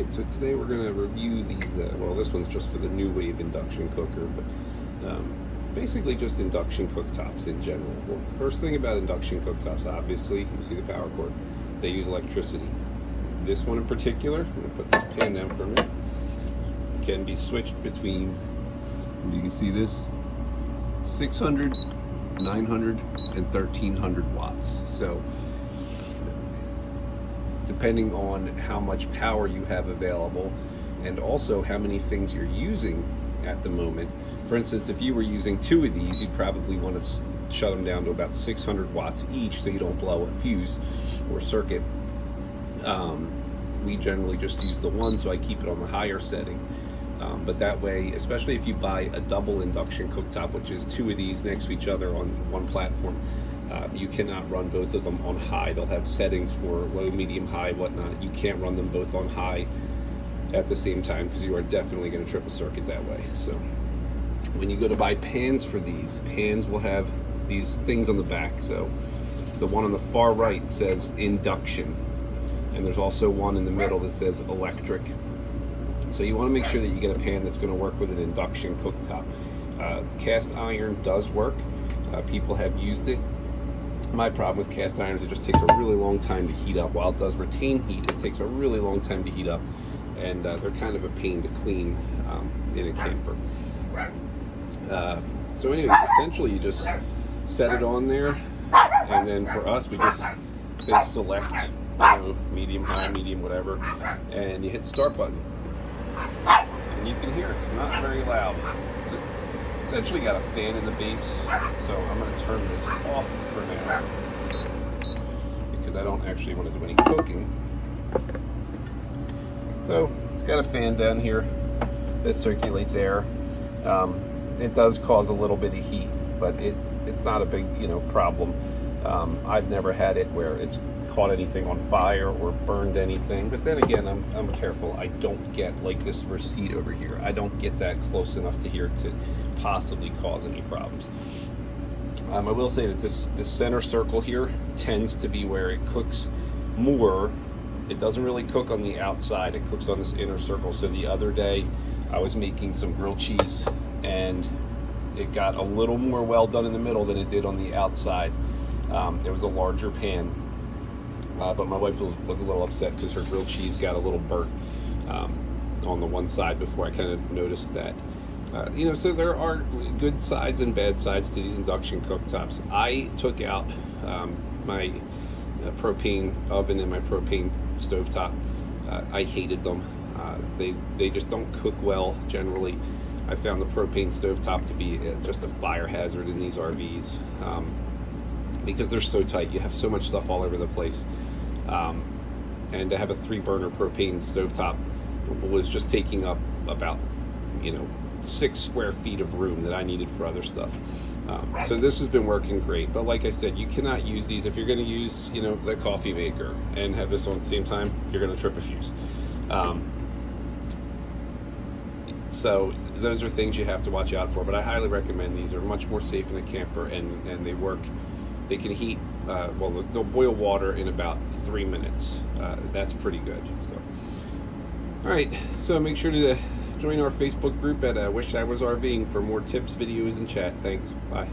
Alright, so today we're going to review these, well, this one's just for the New Wave induction cooker, but basically just induction cooktops in general. Well, first thing about induction cooktops, obviously, you see the power cord, they use electricity. This one in particular, I'm going to put this pan down for a minute, can be switched between, you can see this, 600, 900, and 1300 watts. So depending on how much power you have available and also how many things you're using at the moment. For instance, if you were using two of these, you'd probably want to shut them down to about 600 watts each so you don't blow a fuse or circuit. We generally just use the one, so I keep it on the higher setting. But that way, especially if you buy a double induction cooktop, which is two of these next to each other on one platform, you cannot run both of them on high. They'll have settings for low, medium, high, whatnot. You can't run them both on high at the same time because you are definitely going to trip a circuit that way. So when you go to buy pans for these, pans will have these things on the back. So the one on the far right says induction, and there's also one in the middle that says electric. So you want to make sure that you get a pan that's going to work with an induction cooktop. Cast iron does work. People have used it. My problem with cast iron is it just takes a really long time to heat up. While it does retain heat, it takes a really long time to heat up, and they're kind of a pain to clean in a camper. So anyways, essentially you just set it on there, and then for us we just say select, medium, high, medium, whatever, and you hit the start button. And you can hear it's not very loud. It's just essentially got a fan in the base, so I'm going to turn this off for now because I don't actually want to do any cooking. So it's got a fan down here that circulates air. It does cause a little bit of heat, but it's not a big problem. I've never had it where it's caught anything on fire or burned anything, but then again, I'm careful. I don't get like this receipt over here. I don't get that close enough to here to possibly cause any problems. I will say that this center circle here tends to be where it cooks more. It doesn't really cook on the outside. It cooks on this inner circle. So the other day I was making some grilled cheese and it got a little more well done in the middle than it did on the outside. It was a larger pan. But my wife was a little upset because her grilled cheese got a little burnt on the one side before I kind of noticed that. So there are good sides and bad sides to these induction cooktops. I took out my propane oven and my propane stovetop. I hated them. They just don't cook well generally. I found the propane stovetop to be just a fire hazard in these RVs because they're so tight. You have so much stuff all over the place. And to have a 3-burner propane stovetop was just taking up about 6 square feet of room that I needed for other stuff. So this has been working great, but like I said, you cannot use these if you're going to use the coffee maker and have this on at the same time. You're going to trip a fuse. So those are things you have to watch out for, but I highly recommend these. They're much more safe in a camper, and they work. They can heat, they'll boil water in about 3 minutes. That's pretty good. So, all right, so make sure to join our Facebook group at Wish I Was RVing for more tips, videos, and chat. Thanks. Bye.